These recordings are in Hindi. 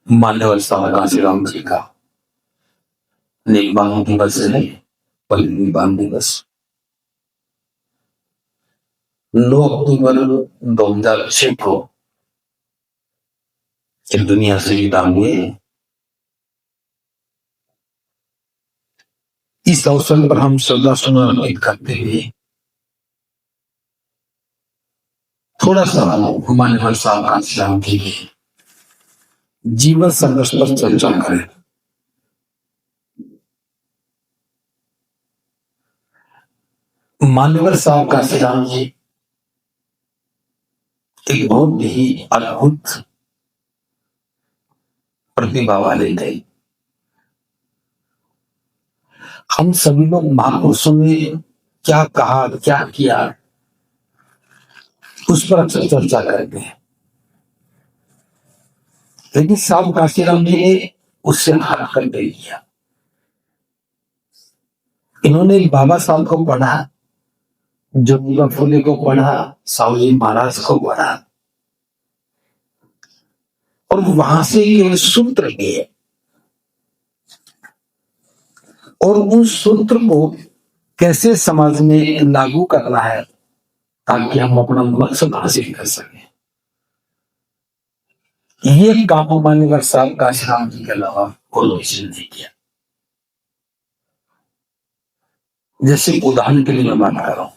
मान्यवर स्वामी कांशीराम जी का निर्वाण दिवस है, परिनिर्वाण दिवस 9 अक्टूबर 2006 को इस दुनिया से विदा हुए। इस अवसर पर हम श्रद्धा सुमन अर्पित करते हुए थोड़ा सा मान्यवर स्वामी कांशीराम जी के जीवन संघर्ष पर चर्चा करें। मान्यवर स्वामी कांशीराम जी एक बहुत ही अद्भुत प्रतिभा वाले थे। हम सभी लोग महापुरुषों ने क्या कहा, क्या किया, उस पर अक्सर चर्चा करते हैं, लेकिन स्वामी कांशीराम जी ने उससे हट कर दे दिया। इन्होंने बाबा साहब को पढ़ा, ज्योतिबा फुले को पढ़ा, साहूजी महाराज को पढ़ा और वहां से केवल सूत्र लिए और उन सूत्र को कैसे समाज में लागू करना है ताकि हम अपना मकसद हासिल कर सकें, ये काम मान्यवर स्वामी कांशीराम जी के अलावा कोई किसी ने नहीं किया। जैसे उदाहरण के लिए मैं बात कर रहा हूं,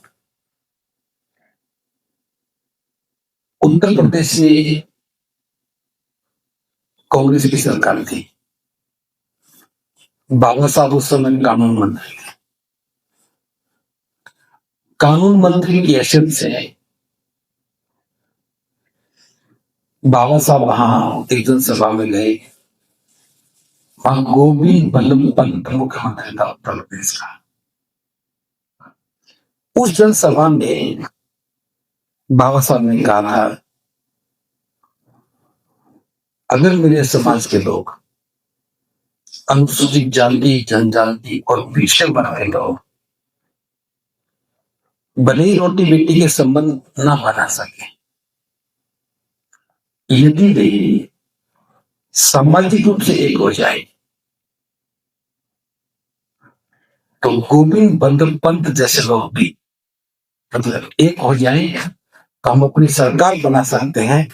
उत्तर प्रदेश में कांग्रेस की सरकार थी, बाबा साहब उस समय कानून मंत्री थे। कानून मंत्री की हैसियत से बाबा साहब वहां एक जनसभा में गए। वहां गोविंद बल्लभ पंत मुख्यमंत्री था उत्तर प्रदेश का। उस जनसभा में बाबा साहब ने कहा था, अगर मेरे समाज के लोग अनुसूचित जाति, जनजाति और पिछड़े वर्ग के लोग भले ही रोटी बेटी के संबंध न बना सके, यदि वे सामाजिक रूप से एक हो जाए तो गोविंद बल्लभ पंत जैसे लोग भी मतलब एक हो जाए तो हम अपनी सरकार बना सकते हैं।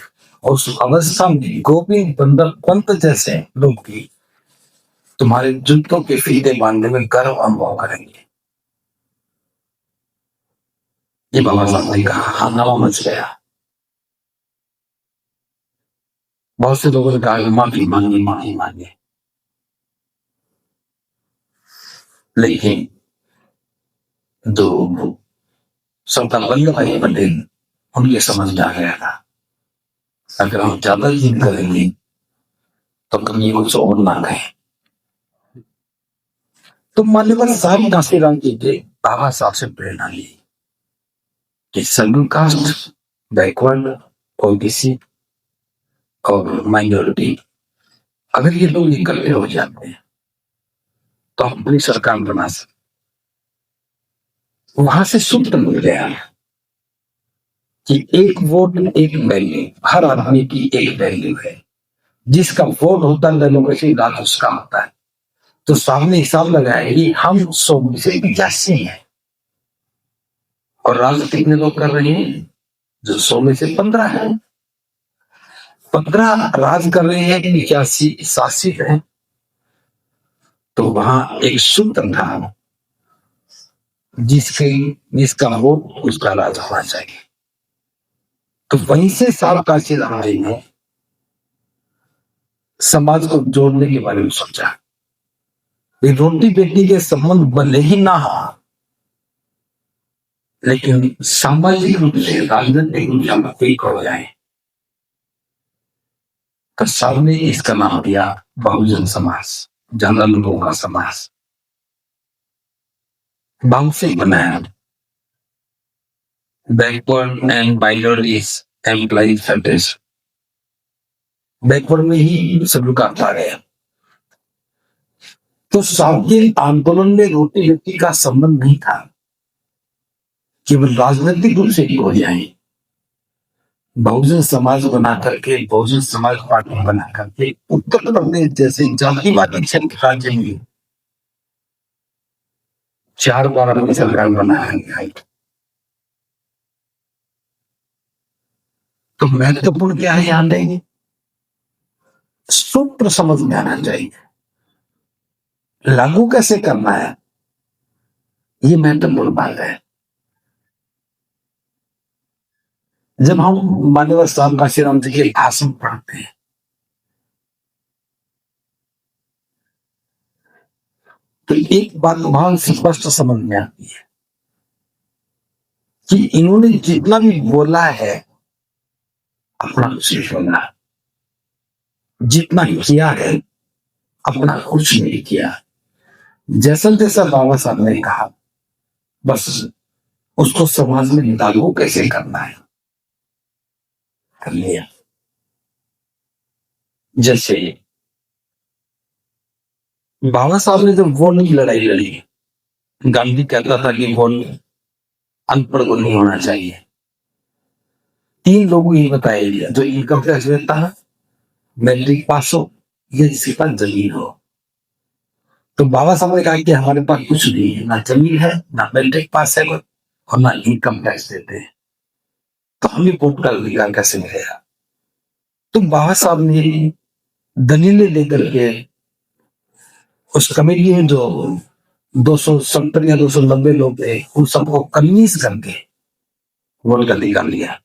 और उस अवस्था में गोविंद बल्लभ पंत जैसे लोग भी तुम्हारे जूतों के फीते बांधने में गर्व अनुभव करेंगे। ये बाबा साहब ने कहा, हंगामा मच गया। बहुत से लोगों ने कहा माफी मांगी, माफी मांगे, लेकिन जो सरदार वल्लभ भाई पटेल उनके समझ में आ गया था, अगर हम ज्यादा जिद करेंगे तो कभी कुछ और ना कहें। तो मान्यवर स्वामी कांशीराम जी ने बाबा साहब से प्रेरणा ली कि शेड्यूल कास्ट, बैकवर्ड, ओबीसी और माइनॉरिटी, अगर ये लोग इकट्ठे हो जाते हैं तो हम अपनी सरकार बना सकते। वहां से सूत्र मिल गया कि एक वोट एक वैल्यू, हर आदमी की एक वैल्यू है। जिसका वोट होता है डेमोक्रेसी राज उसका होता है। तो सामने हिसाब लगाया कि हम 100 में से 85 हैं और राज कितने लोग कर रहे हैं, जो 100 में से 15 है। 15 राज कर रहे हैं, 85 शासित है। तो वहां एक सूत्र था, जिसका वोट उसका राज होना चाहिए। तो वहीं से स्वामी कांशीराम जी ने समाज को जोड़ने के बारे में सोचा। रोटी बेटी के संबंध भले ही ना हो, लेकिन सामाजिक रूप से, राजनीतिक रूप से हम एक हो जाए। तो सामने इसका नाम दिया बहुजन समाज, जनरल लोगों का समाज। बहु से बनाया backward and minorities employees federation. Backward में ही सब का आ गया। तो स्वाधीन आंदोलन में रोटी बेटी का संबंध नहीं था, केवल राजनीतिक रूप से एक हो जाए। बहुजन समाज बना करके, बहुजन समाज पार्टी बना करके उत्तर प्रदेश जैसे जातिवादी क्षेत्र राज्य में 4 बार अपनी सरकार बना है। तो महत्वपूर्ण क्या है ध्यान देंगे, सूत्र समझ में आना चाहिए, लागू कैसे करना है, ये महत्वपूर्ण बात है। जब हम माननीय साहब काशीराम जी के भाषण पढ़ते हैं तो एक बात बहुत स्पष्ट समझ में आती है कि इन्होंने जितना भी बोला है अपना कुछ नहीं बोला, जितना किया है अपना कुछ नहीं किया। जैसा जैसा बाबा साहब ने कहा बस उसको समाज में लागू कैसे करना है कर लिया। जैसे बाबा साहब ने जब वोट की लड़ाई लड़ी, गांधी कहता था कि वोट अनपढ़ को नहीं होना चाहिए। 3 लोगों को ये बताया गया, जो इनकम टैक्स देता है, मैट्रिक पास हो या जिसके पास जमीन हो। तो बाबा साहब ने कहा कि हमारे पास कुछ नहीं है, ना जमीन है, ना मैट्रिक पास है और ना इनकम टैक्स देते हैं, तो हमें वोट का अधिकार कैसे मिलेगा। तो बाबा साहब ने दलीलें लेकर के उस कमेटी में जो 270 या 290 लोग थे उन सबको कन्विंस करके वोट का अधिकार लिया।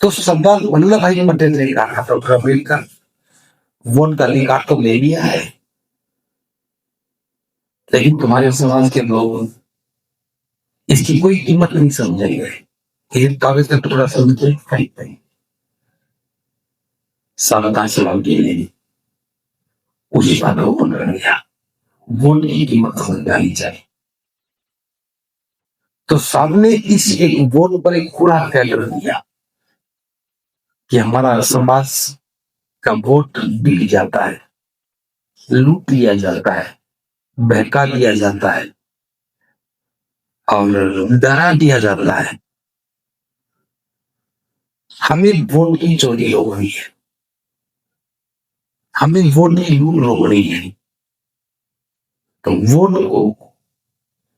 तो सरदार वल्लभ भाई पटेल ने कहा डॉक्टर अम्बेडकर वोट का अधिकार तो ले लिया है, लेकिन तुम्हारे समाज के लोग इसकी कोई कीमत नहीं समझेंगे, एक कागज का टुकड़ा समझे कहीं कहीं सावधान सवाल के लिए उसी बात को पकड़ लिया, वोट की कीमत समझ जानी चाहिए। तो सामने इस एक वोट पर एक पूरा फैल दिया कि हमारा समाज का वोट बिक जाता है, लूट लिया जाता है, बहका दिया जाता है और डरा दिया जाता है। हमें वोट की चोरी हो गई है, हमें वोट की लूट रोक रही है। तो वोट को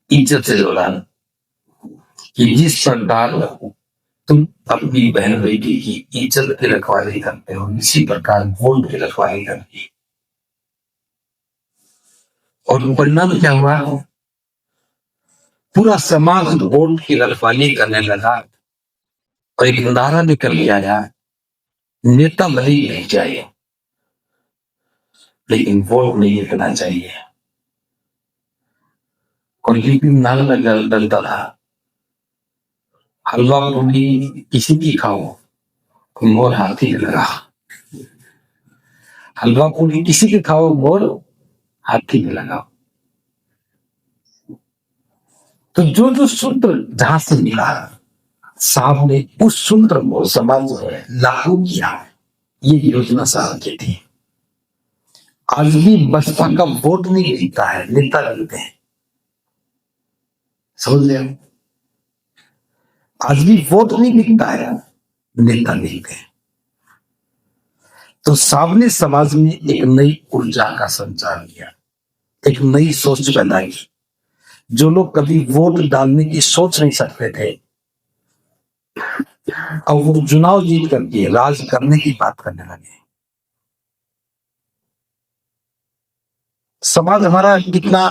इज्जत से जोड़ा कि जिस प्रकार तुम अपनी बहन बेटी की इज्जत की रखवाली करते हो, इसी प्रकार वोट की रखवाली करती। और परिणाम क्या हुआ, पूरा समाज वोट की रखवाली करने लगा और एक नारा निकल के आया, नेता भले ही नहीं चाहिए लेकिन वोट नहीं करना चाहिए। और लेकिन नारा डलता था, हलवा पूरी किसी की खाओ मोर हाथी लगा, हलवा पूरी किसी की खाओ मोर हाथी में लगाओ। तो जो जो सूत्र जहां से मिला साहब ने उस सूत्र को समाज में लागू किया, ये योजना साहब की थी। आज भी बसपा का वोट नहीं जीता है, नेता जीते हैं, समझ रहे हो। आज भी वोट नहीं बिकता है, नेता जीते हैं। तो साहब ने समाज में एक नई ऊर्जा का संचार किया, एक नई सोच पैदा की। जो लोग कभी वोट डालने की सोच नहीं सकते थे और वो चुनाव जीत करके राज करने की बात करने लगे। समाज हमारा कितना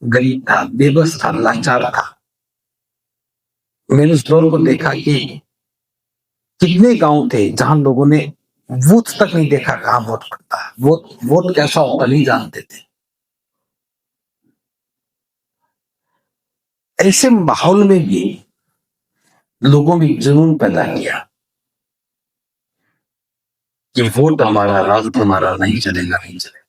गरीब था, बेबस था, लाचार था। मैंने उस दौर को देखा कि कितने गांव थे जहां लोगों ने बूथ तक नहीं देखा कहां वोट करता है, वोट कैसा होता नहीं जानते थे। ऐसे माहौल में भी लोगों में जुनून पैदा किया कि वोट हमारा, राज हमारा, नहीं चलेगा नहीं चलेगा।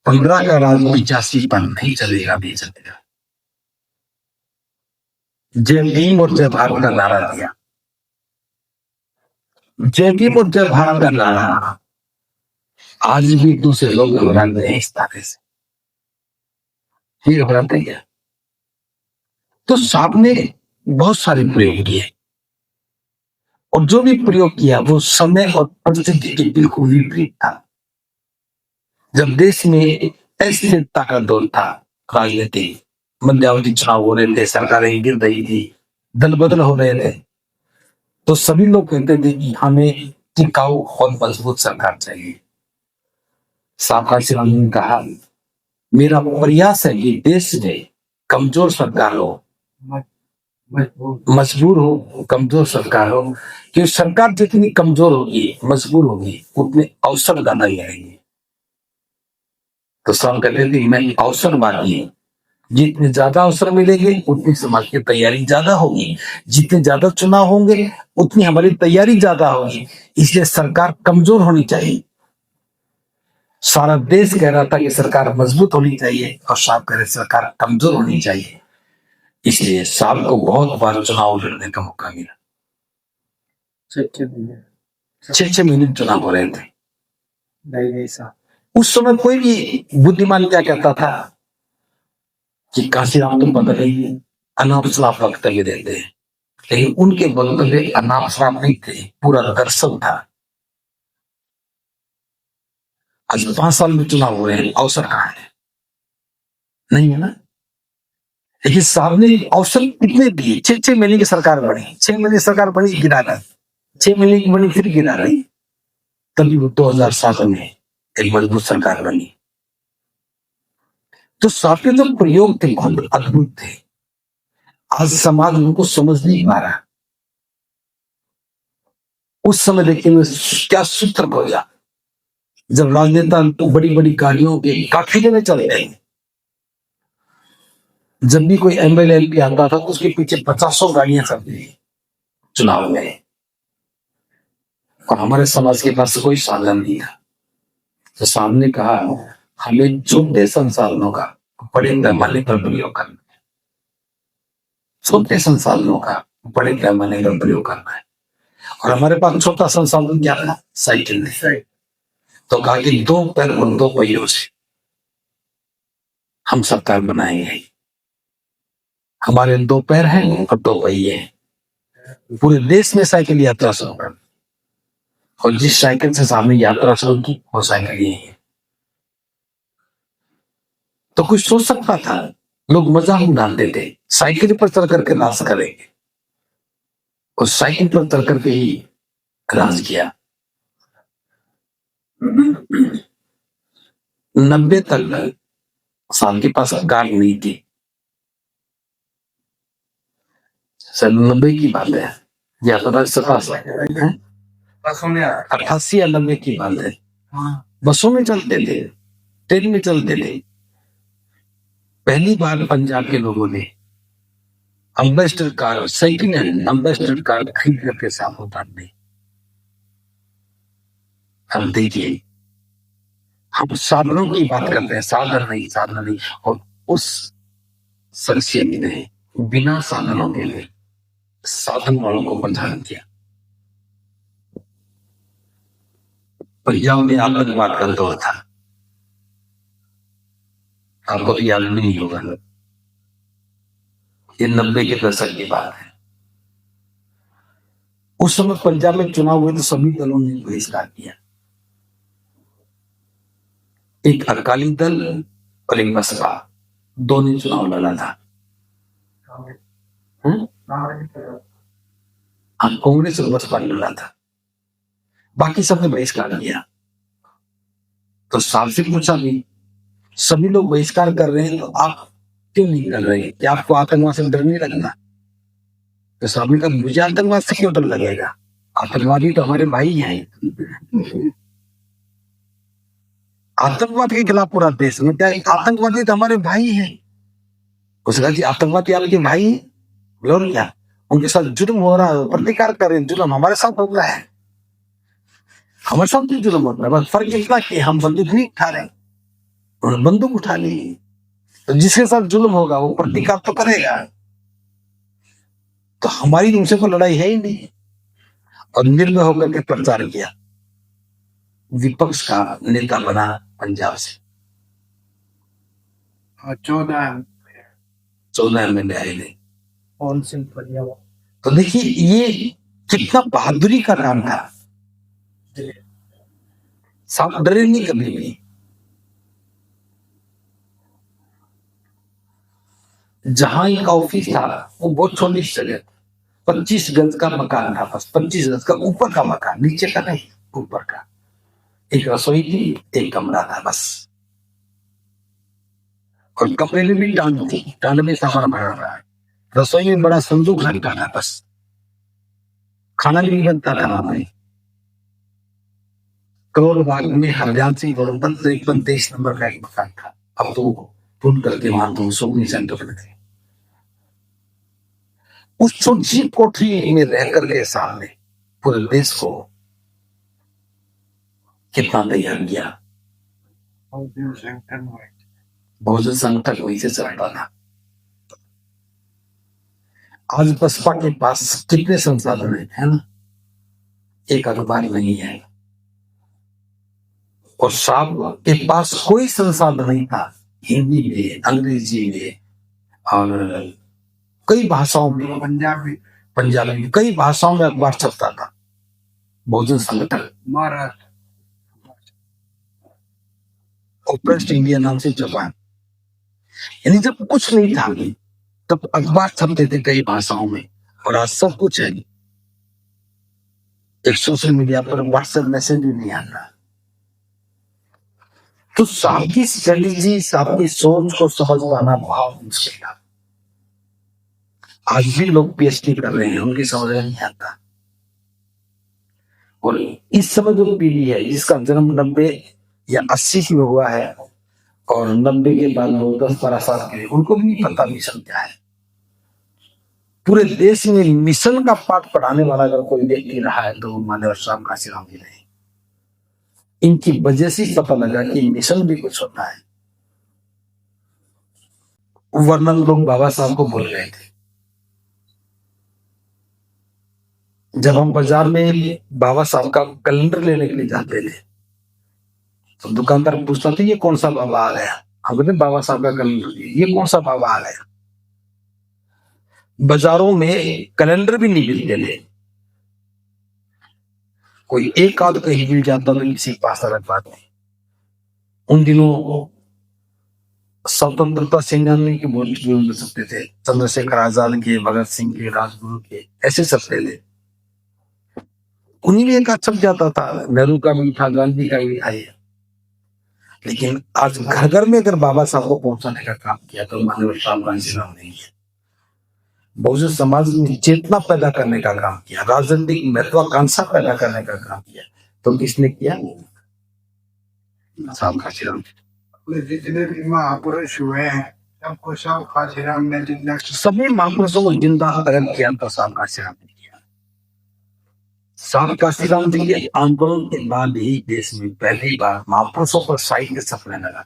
15 का राज 85 पर नहीं चलेगा नहीं चलेगा। जय भीम और जय भारत का नारा दिया, जय भीम और जय भारत का नारा आज भी दूसरे लोग घबराते हैं इस तरह से, ये घबराते हैं। तो साहब ने बहुत सारे प्रयोग किए। और जो भी प्रयोग किया वो समय और परिस्थिति के बिल्कुल विपरीत था। जब देश में अस्थिरता का दौर था, राजनीति मध्यावधि चुनाव हो रहे थे, सरकारें गिर रही थी, दल बदल हो रहे थे, तो सभी लोग कहते थे कि हमें टिकाऊ और मजबूत सरकार चाहिए। साहब ने कहा, मेरा प्रयास है कि देश में कमजोर सरकार हो, मजबूर हो, कमजोर सरकार हो, कि सरकार जितनी कमजोर होगी, मजबूर होगी, उतने अवसर ज्यादा ही आएंगे। तो साहब कहते थे मैं अवसरवादी हूं, जितने ज्यादा अवसर मिलेंगे उतनी समाज की तैयारी ज्यादा होगी, जितने ज्यादा चुनाव होंगे उतनी हमारी तैयारी ज्यादा होगी, इसलिए सरकार कमजोर होनी चाहिए। सारा देश कह रहा था कि सरकार मजबूत होनी चाहिए और साहब कह रहे सरकार कमजोर होनी चाहिए, इसलिए साहब को बहुत बार चुनाव लड़ने का मौका मिला। 6 महीने चुनाव हो रहे थे। उस समय कोई भी बुद्धिमान क्या कहता था कि काशीराम तुम बदले अनाप शराब वक्तव्य देते हैं, लेकिन उनके वक्तव्य अनाप शराब नहीं थे, पूरा दर्शन था। आज 5 साल में चुनाव हो रहे हैं, अवसर कहाँ है? नहीं है ना। लेकिन साहब ने अवसर कितने दिए? 6 महीने की सरकार बनी, 6 महीने सरकार बनी, गिरा रहा, 6 महीने की बनी, फिर गिरा रही, तभी वो 2007 में एक मजबूत सरकार बनी। तो साहब के जो प्रयोग थे बहुत अद्भुत थे, आज समाज उनको समझ नहीं पा रहा। उस समय देखिए क्या सूत्र बोला, जब राजनेता बड़ी बड़ी गाड़ियों के काफिले में चले गए, जब भी कोई एमएलए एमपी आता था तो उसके पीछे 50 गाड़ियां चलती चुनाव में, और हमारे समाज के पास कोई साधन नहीं था। तो सामने कहा, हमें छोटे संसाधनों का बड़े पैमाने पर प्रयोग करना है, छोटे संसाधनों का बड़े पैमाने पर प्रयोग करना है। और हमारे पास छोटा संसाधन क्या था? साइकिल। तो कहा कि 2 पैर और 2 पहियों से हम सरकार बनाएंगे। हमारे 2 पैर हैं और 2 पहिए हैं। पूरे देश में साइकिल यात्रा शुरू कर, और जिस साइकिल से सामने यात्रा शुरू की वो साइकिल ही है। तो कुछ सोच सकता था? लोग मजाक उड़ाते थे, साइकिल पर चल करके नाश करेंगे, और साइकिल पर चल करके ही राज किया। 90 तक साल के पास कार नहीं थी। सन 90 की बात है, या तो 88 या 90 की बात है। बसों में चलते थे, ट्रेन में चलते थे। पहली बार पंजाब के लोगों ने ambassador car, second hand ambassador car खरीद करके साफ उतार दी। हम देखिए, हम साधनों की बात करते हैं, साधन नहीं, और उस शख्सियत ने बिना साधनों के लिए साधन वालों को प्रधान किया। पंजाब में आतंकवाद का दौर था, आपको तो याद नहीं होगा, ये 90 के दशक की बात है। उस समय पंजाब में चुनाव हुए तो सभी दलों ने बहिष्कार किया। एक अकाली दल और एक बसपा, दोनों चुनाव लड़ा था। कांग्रेस और बसपा लड़ा था, बाकी सबने बहिष्कार किया। तो साहब से पूछा भी, सभी लोग बहिष्कार कर रहे हैं तो आप क्यों नहीं कर रहे? क्या आपको आतंकवाद से डर नहीं लगता? तो साहब ने कहा, मुझे आतंकवाद से क्यों डर लगेगा? आतंकवादी तो हमारे भाई हैं। आतंकवाद के खिलाफ पूरा देश में क्या, आतंकवादी तो हमारे भाई हैं। उसने कहा, आतंकवादी आपके भाई हैं, बोलो क्या उनके साथ जुल्म हो रहा है, प्रतिकार कर रहे हैं, जुल्म हमारे साथ हो रहा है, हमारे साथ भी जुल्म हो रहा है। बस फर्क इतना कि हम बंदूक नहीं उठा रहे, उन्होंने बंदूक उठा ली। तो जिसके साथ जुल्म होगा वो प्रतिकार तो करेगा। तो हमारी उनसे कोई लड़ाई है ही नहीं। और निर्भय होकर के प्रचार किया, विपक्ष का नेता बना पंजाब से। 14 एमएलए आए थे। तो देखिए, ये कितना बहादुरी का काम था। साहब डरे नहीं कभी भी। जहां एक ऑफिस था वो बहुत छोटी जगह, 25 गज का मकान था, बस 25 गज का ऊपर का मकान, नीचे का नहीं, ऊपर का। एक रसोई थी, एक कमरा था बस, और कमरे में भी टांड थी, टांड में सामान भरा रहा है। रसोई में बड़ा संदूक रखा था बस, खाना भी नहीं बनता था वहां में। करोड़ बाग में हरजान सिंह गोरबंद 23 नंबर का एक मकान था। अब तो टूट करके वहां तो शॉपिंग सेंटर बन गए। उस छोटी कोठरी में रह करके सामने पूरे देश को कितना तैयार किया। बहुजन संकट वहीं से चलता था। आज बसपा के पास कितने संसाधन है ना, एक अखबार नहीं है, और साहब के पास कोई संसाधन नहीं था। हिंदी में, अंग्रेजी में, और कई भाषाओं में, पंजाबी में, कई भाषाओं में अखबार छपता था। बहुजन संगठन महाराष्ट्र और प्रेस इंडिया नाम से छपा। यानी जब कुछ नहीं था तब अखबार छपते थे कई भाषाओं में, और आज सब कुछ है। एक सोशल मीडिया पर व्हाट्सएप मैसेज भी नहीं आता। तो सबकी स्ट्रेटेजी, सबकी सोच को समझ पाना बहुत मुश्किल था। आज भी लोग पीएचडी कर रहे हैं, उनकी समझ में नहीं आता। और इस समय जो पीढ़ी है जिसका जन्म 90 या 80 में हुआ है, और 90 के बाद लोग 10-12 साल के, उनको भी नहीं पता मिशन क्या है। पूरे देश में मिशन का पाठ पढ़ाने वाला अगर कोई व्यक्ति रहा है तो मानव श्याम काशीराम जी रहे। इनकी वजह से पता लगा कि मिशन भी कुछ होता है, वरना लोग बाबा साहब को भूल गए थे। जब हम बाजार में बाबा साहब का कैलेंडर लेने के लिए जाते थे तो दुकानदार पूछता था ये कौन सा बाबा आ गया। हम कहते बाबा साहब का कैलेंडर, ये कौन सा बाबा आ गया। बाजारों में कैलेंडर भी नहीं मिलते थे, कोई एक आध कहीं मिल जाता तो किसी के पास अलग बात नहीं। उन दिनों स्वतंत्रता सेनानी के बोल मिल सकते थे, चंद्रशेखर आजाद के, भगत सिंह के, राजगुरु के, ऐसे सकते थे। उन्हीं में एक छप जाता था, नेहरू का भी था, गांधी का भी था। लेकिन आज घर घर में अगर बाबा साहब को पहुंचाने का काम किया तो मानव श्याम काशीराम नहीं है। बहुजन समाज में चेतना पैदा करने का काम किया, राजनीतिक महत्वाकांक्षा पैदा करने का काम किया, तो किसने किया? श्याम काशीराम। जितने भी महापुरुष हुए हैं सबको श्याम काशीराम ने जिंदा, सभी महापुरुषों को जिंदा अगर किया तो श्याम काशीराम ने किया। श्याम काशीराम जी के आंदोलन के बाद ही देश में पहली बार महापुरुषों पर साहित्य छपने लगा।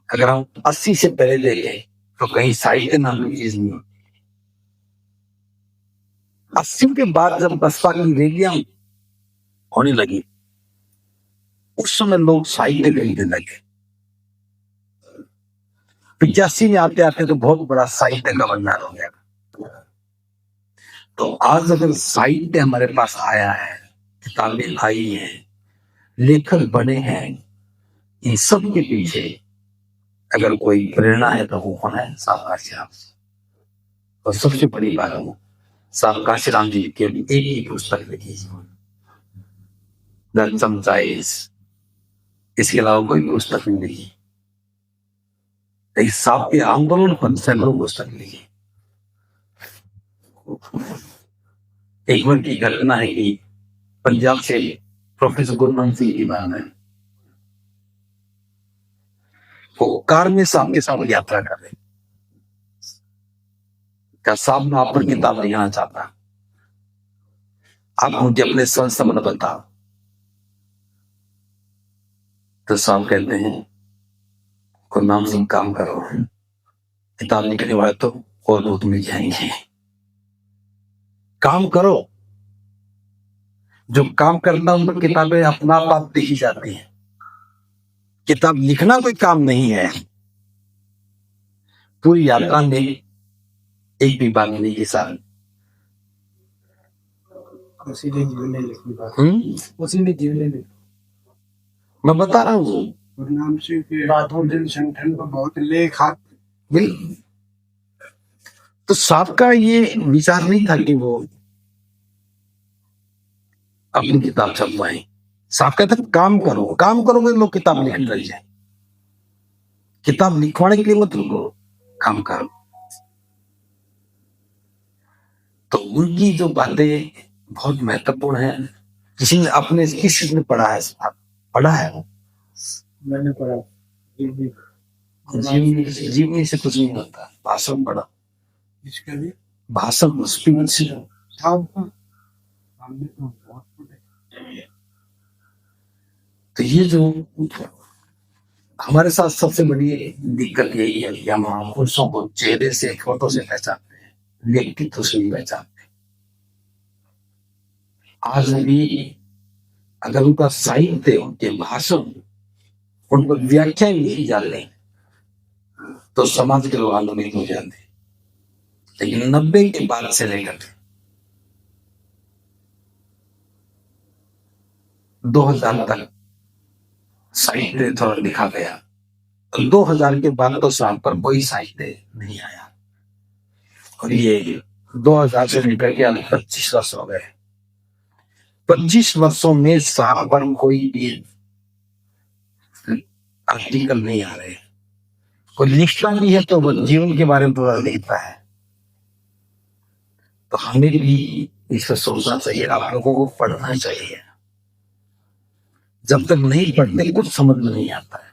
अगर हम 80 से पहले देखें तो कहीं साहित्य नाम की चीज नहीं। 80 के बाद जब बसपा की रैलियां होने लगी उस समय लोग साहित्य खरीदने लगे। 85 में आते आते तो बहुत बड़ा साहित्य का भंडार हो गया। तो आज अगर साहित्य हमारे पास आया है, किताबें आई हैं, लेखक बने हैं, इन सब के पीछे अगर कोई प्रेरणा है तो वो कौन है? श्याम काशीराम। और सबसे बड़ी बात है श्याम काशीराम जी केवल एक ही पुस्तक लिखी, द समझाइश, इसके अलावा कोई पुस्तक नहीं लिखी। साहब के आंदोलन पर सैकड़ों पुस्तक लिखी। एक बार की घटना है कि पंजाब से प्रोफेसर गुरनाम सिंह की बात है, वो कार में साहब के साथ यात्रा कर रहे। क्या साहब मैं आप पर किताब लिखना चाहता, आप मुझे अपने संस्मरण बताओ। तो साहब कहते हैं गुरनाम सिंह काम करो, किताब लिखने वाले तो और लोग मिल जाएंगे, काम करो। जो काम करता उन पर किताबें अपना आप लिखी जाती हैं। किताब लिखना कोई काम नहीं है। पूरी यात्रा में एक भी बात नहीं की साहब उसी ने जीवन ने लिखी बात, उसी ने जीवन ने लिखी। मैं बता रहा हूँ नाम से रातों दिन संगठन को बहुत लेख तो साहब का ये विचार नहीं था कि वो अपनी किताब छपवाएं। साहब कहते काम करो, काम करोगे लोग किताब लिख रही है। किताब लिखवाने के लिए मत रुको, काम करो। तो उनकी जो बातें बहुत महत्वपूर्ण है। किसी ने अपने किसी ने पढ़ा है, पढ़ा है, मैंने पढ़ा। जीवनी से कुछ नहीं होता, भाषण पढ़ा। इसका भी भाषण स्पीच तो ये जो हमारे साथ सबसे बड़ी दिक्कत यही है कि हम पुरुषों को चेहरे से, फोटो से पहचानते हैं, व्यक्तित्व से भी पहचानते हैं। आज भी अगर उनका साहित्य, उनके भाषण, उन पर व्याख्या भी जान लें तो समाज के लोग आंदोलित हो जाते। लेकिन 90 के बाद से लेकर 2000 तक साहित्य थोड़ा लिखा गया। 2000 के बाद तो साल पर कोई साहित्य नहीं आया। और ये 2000 से लेकर के 25 वर्ष हो गए। 25 वर्षों में साल पर कोई भी आर्टिकल नहीं आ रहे। कोई लिखता भी है तो जीवन के बारे में थोड़ा लिखता है। तो हमें भी इस पर सोचना चाहिए, आप लोगों को पढ़ना चाहिए। जब तक नहीं पढ़ते कुछ समझ में नहीं आता है।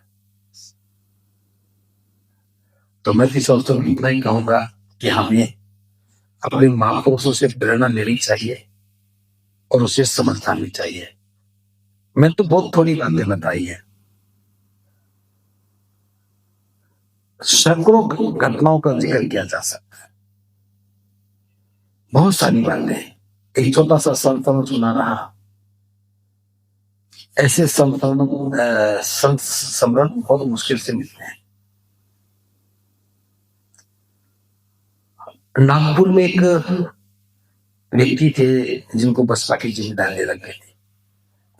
तो मैं इस अवसर में इतना ही कहूंगा कि हमें अपने महापुरुषों से प्रेरणा लेनी चाहिए और उसे समझना भी चाहिए। मैं तो बहुत थोड़ी बातें बताई है, सैकड़ों घटनाओं का जिक्र किया जा सकता है। बहुत सारी बातें। एक छोटा सा संतन सुना रहा, ऐसे संस्मरण बहुत मुश्किल से मिलते हैं। नागपुर में एक व्यक्ति थे जिनको बसपा की जिम्मेदारी लग गई थी।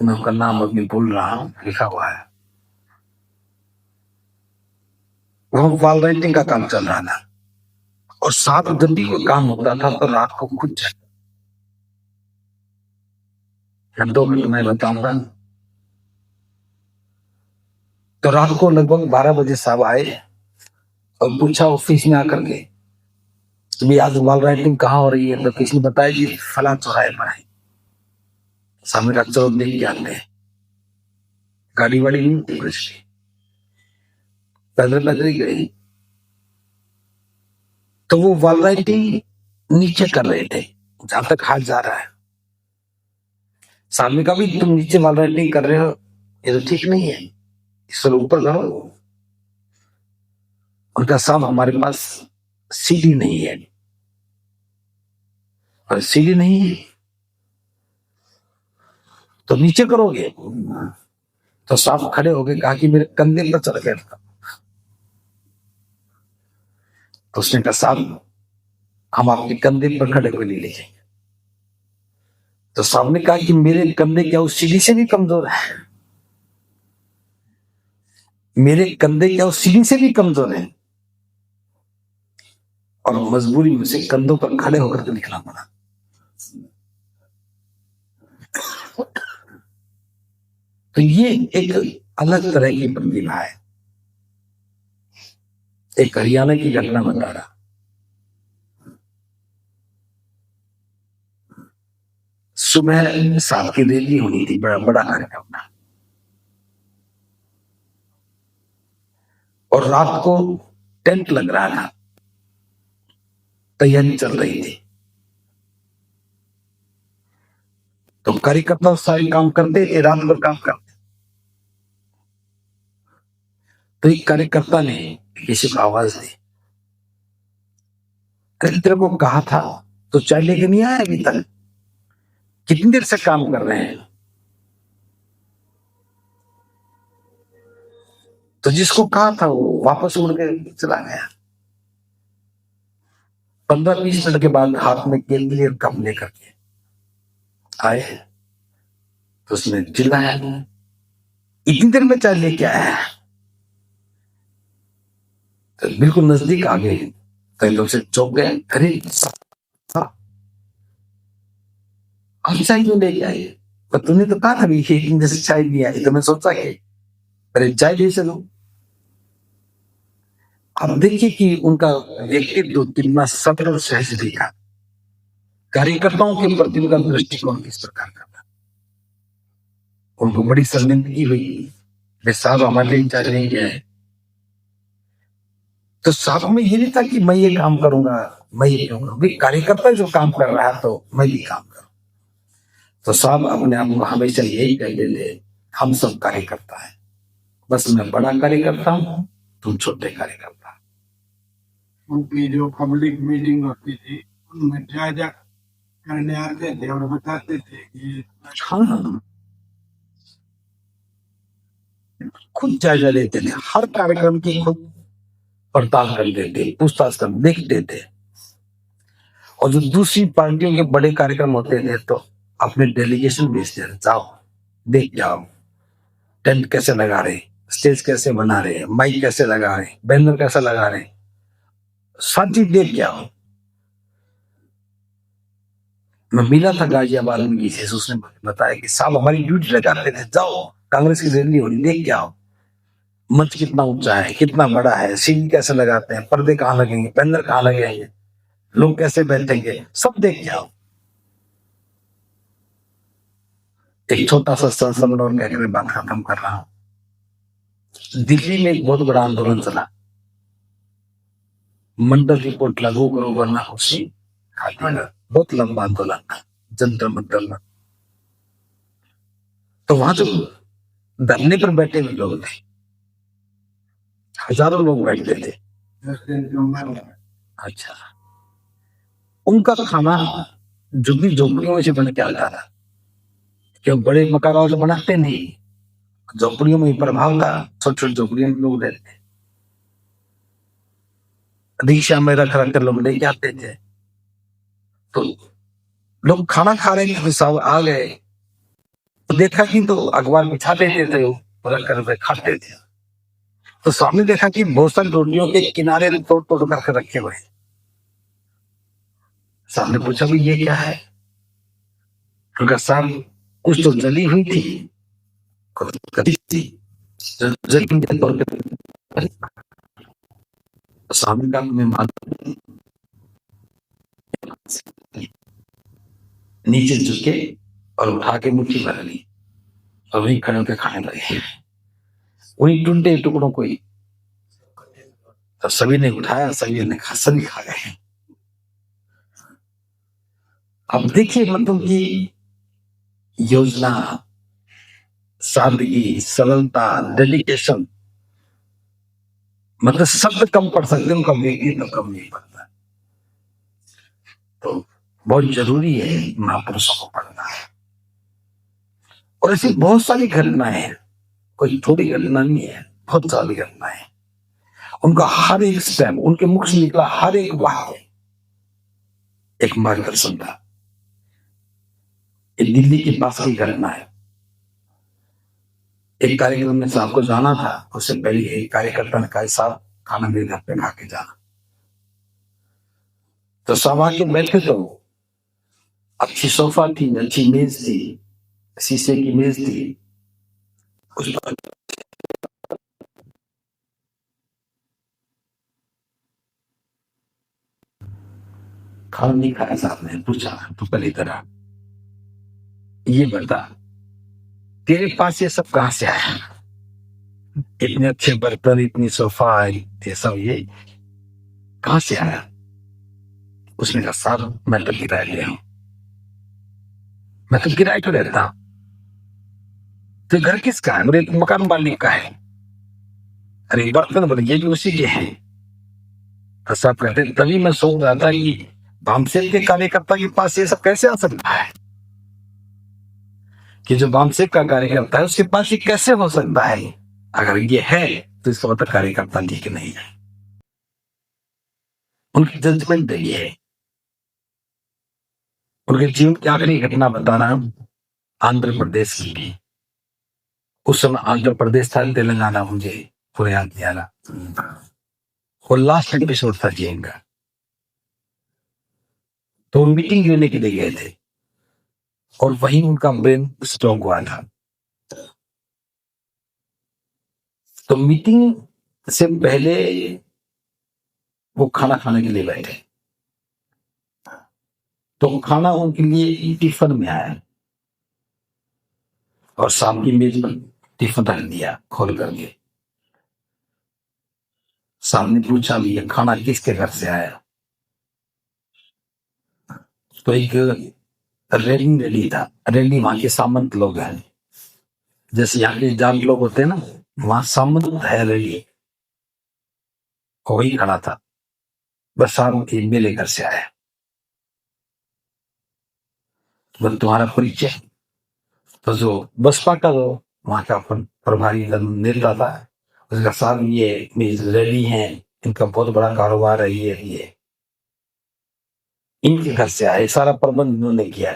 मैं उनका नाम अभी भूल रहा हूं, लिखा हुआ है। वहां वॉल राइटिंग का काम चल रहा था और 7 घंटे का काम होता था। तो रात को खुद 2 मिनट मैं बताऊंगा। तो रात को लगभग 12 बजे साहब आए और पूछा ऑफिस में आकर के, तो आज वॉल राइटिंग कहाँ हो रही है? तो किसी ने बताया जी फला चौराहे पर है। सामने का चौक देख के आते हैं, गाड़ी वाड़ी नहीं थी, कुछ पैदल पैदल गई। तो वो वॉल राइटिंग नीचे कर रहे थे जहां तक हाथ जा रहा है। सामने का भी तुम नीचे वॉल राइटिंग कर रहे हो, ये तो ठीक नहीं है, इस पर ऊपर करो। उनका साहब हमारे पास सीढ़ी नहीं है, और सीढ़ी नहीं है तो नीचे करोगे? तो साहब खड़े हो गए, कहा कि मेरे कंधे पर चढ़ गया। तो उसने कहा साहब हम आपके कंधे पर खड़े हुए नहीं ले जाएंगे। तो साहब ने कहा कि मेरे कंधे क्या उस सीढ़ी से भी कमजोर है? मेरे कंधे क्या उस सीढ़ी से भी कमजोर है? और मजबूरी में से कंधों पर खड़े होकर के लिखना पड़ा। तो ये एक अलग तरह की प्रतिभा है। एक हरियाणा की घटना बता रहा। सुबह साहब की रैली होनी थी, बड़ा बड़ा कार्यक्रम था, और रात को टेंट लग रहा था, तैयारी चल रही थी। तो कार्यकर्ता सारे काम करते, रात भर काम करते। तो एक कार्यकर्ता ने किसी को आवाज दी, तेरे को कहा था तो चाय लेके नहीं आया अभी तक, कितनी देर से काम कर रहे हैं? तो जिसको कहा था वो वापस उड़ के चला गया। 15-20 मिनट के बाद हाथ में केंद्रीय कप लेकर के आए तो उसने चिल्लाया, इतनी देर में चाय लेके आया। तो बिल्कुल नजदीक आ गए तो एकदम से चौंक गए, अरे आप चाय क्यों लेके आए? पर तूने तो कहा था भी एक दिन से चाय नहीं आई। तो मैं सोचा कि अरे चाय ले चलो। अब देखिए कि उनका व्यक्तित्व कितना सफल और सहज दिखा, कार्यकर्ताओं के प्रति उनका दृष्टिकोण किस प्रकार का था। उनको बड़ी शर्मिंदगी हुई, वे साहब हमारे लिए चाय लेके आए। तो साहब में ये नहीं था कि मैं ये काम करूंगा, मैं ये करूंगा, कार्यकर्ता जो काम कर रहा है तो मैं भी काम करूं। तो साहब अपने आप को हमेशा यही कह देते, हम सब कार्यकर्ता हैं, बस मैं बड़ा कार्यकर्ता हूं, तुम छोटे कार्यकर्ता। उनकी जो पब्लिक मीटिंग होती थी उनमें जायजा करने आते थे और बताते थे कि हाँ, खुद जायजा लेते थे, हर कार्यक्रम की खुद पड़ताल कर देते, पूछताछ कर देखते थे। और जो दूसरी पार्टियों के बड़े कार्यक्रम होते थे तो अपने डेलीगेशन भेजते थे, जाओ देख जाओ, टेंट कैसे लगा रहे, स्टेज कैसे बना रहे, माइक कैसे लगा रहे, बैनर कैसे लगा रहे, सब चीज देख के आओ। मैं मिला था गाजियाबाद में किसी से, उसने बताया कि साहब हमारी ड्यूटी लगाते थे, जाओ कांग्रेस की रैली हो रही देख के आओ, मंच कितना ऊंचा है, कितना बड़ा है, सीढ़ी कैसे लगाते हैं, पर्दे कहाँ लगेंगे, बैनर कहाँ लगेंगे, लोग कैसे बैठेंगे, सब देख के आओ। एक छोटा सा संस्मरण और कहकर बात खत्म कर रहा हूं। दिल्ली में एक बहुत बड़ा आंदोलन चला, मंडल रिपोर्ट लागू करो वरना खुशी खाती है, बहुत लंबा आंदोलन था, जंतर मंतर में। तो वहां जो धरने पर बैठे हुए लोग थे, हजारों लोग बैठते थे। 10 दिन की उम्र में अच्छा, उनका खाना झुग्गी झोपड़ियों में से बन के आता था, क्यों बड़े मकानों से बनाते नहीं, झोपड़ियों में ही प्रभाव था, छोटे छोटे झोपड़ियों में लोग रहते, रिक्शा में रख रख कर लोग लेके आते थे। तो लोग खाना खा रहे थे, साहब आ गए तो देखा कि तो अखबार बिछा देते थे, रख कर खाते थे। तो सामने देखा कि बहुत सारी रोटियों के किनारे तोड़ तोड़ करके रखे हुए। सामने पूछा भी ये क्या है? उनका साहब कुछ तो जली हुई थी, कुछ कटी थी, जली के तौर पे सामने का मेहमान नीचे झुके और उठा के मुट्ठी भर ली और वहीं खड़े होकर खाने लगे, वहीं टूटे टुकड़ों को ही। तो सभी ने उठाया, सभी ने सभी खा गए। अब देखिए मतलब कि योजना, सादगी, सरलता, डेडिकेशन, मतलब शब्द कम पढ़ सकते, उनका व्यक्तित्व कम नहीं पड़ता। तो बहुत जरूरी है महापुरुषों को पढ़ना है। और ऐसी बहुत सारी घटनाएं हैं, कोई थोड़ी घटना नहीं है, बहुत सारी घटनाएं। उनका हर एक स्टेप, उनके मुख से निकला हर एक वाक्य एक मार्गदर्शन था। एक दिल्ली के पास की घटना है, एक कार्यक्रम में साहब को जाना था, उससे पहले एक कार्यकर्ता ने कहा साहब खाना मेरे घर पे खा के जाना। तो साहब आके बैठे तो अच्छी सोफा थी, अच्छी मेज थी, शीशे की मेज थी, उस पर खाना नहीं खाया। साहब ने पूछा तू पहले इधर आ, ये बता तेरे पास ये सब कहां से आया? इतने अच्छे बर्तन, इतनी सोफा, ये सब ये कहां से आया? उसने कहा साहब मैं तो किराए लिया हूं, मैं तो किराए पर रहता हूं। तो घर किसका है? मेरे मकान मालिक का है। अरे बर्तन बोले ये भी उसी के हैं। तो साहब कहते तभी मैं सोच रहा था कि भामसेन के कार्यकर्ता के पास ये सब कैसे आ सकता है, कि जो भामसेन का कार्यकर्ता है उसके पास ये कैसे हो सकता है? अगर ये है तो इसका मतलब कार्यकर्ता ठीक नहीं है। उनकी जजमेंट ये है, उनके जीवन की आखिरी घटना बता रहा हूं, आंध्र प्रदेश की। उस समय आंध्र प्रदेश था, तेलंगाना मुझे पूरे याद नहीं आ रहा। वो लास्ट एपिसोड था जीवन का। तो मीटिंग लेने के लिए गए थे और वहीं उनका ब्रेन स्ट्रोक हुआ था। तो मीटिंग से पहले वो खाना खाने के लिए बैठे, तो खाना उनके लिए टिफिन में आया और शाम की मेज पर टिफिन रख दिया खोल करके। सामने पूछा भी ये खाना किसके घर से आया, तो एक रैली था। रैली वहां के सामंत लोग हैं, जैसे यहाँ के जाट लोग होते हैं ना, वहां सामंत है रैली, वही खड़ा था। बस सारों के मेरे घर से आया, बस तुम्हारा परिचय। तो जो बसपा का जो वहां का प्रभारी नेता था, उसका साथ ये रैली है, इनका बहुत बड़ा कारोबार है, ये इनके घर से आए, सारा प्रबंध इन्होंने किया।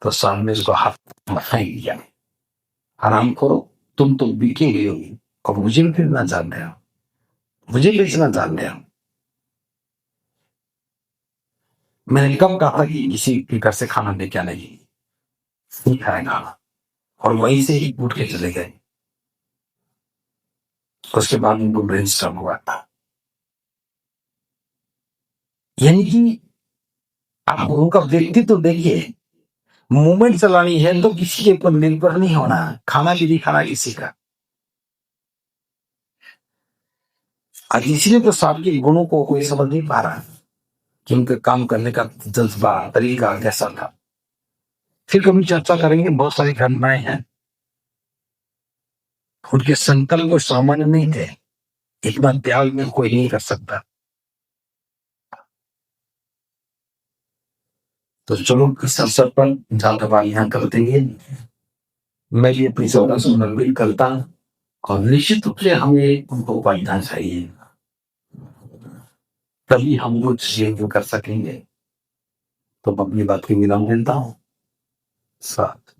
तो सामने उसको हाथ फेंक दिया, आराम करो, तुम तो बिके गए हो और मुझे भी खरीदना चाहते हो, मुझे बेचना चाहते हो। मैंने कब कहा था कि किसी के घर से खाना लेके आने की, नहीं खाया खाना, और वहीं से ही उठ के चले गए। उसके बाद उनको ब्रेन स्ट्रोक हुआ था। यानी कि आप उनका व्यक्तित्व देखिए, मूवमेंट चलानी है तो किसी के ऊपर निर्भर नहीं होना, खाना भी नहीं खाना किसी का। आज इसलिए तो सबके गुणों को कोई समझ नहीं पा रहा कि उनके काम करने का जज्बा, तरीका कैसा था। फिर कभी चर्चा करेंगे, बहुत सारी घटनाएं हैं। उनके संकल्प सामान्य नहीं थे, इतना त्याग में कोई नहीं कर सकता। तो चलो इस अवसर पर जातवा यहाँ कर देंगे। मैं भी अपनी सौदा समर्पित करता हूँ और निश्चित रूप से हमें उनको पढ़ना चाहिए, तभी हम कुछ चीजें कर सकेंगे। तो अपनी बात की विराम देता हूँ। साथ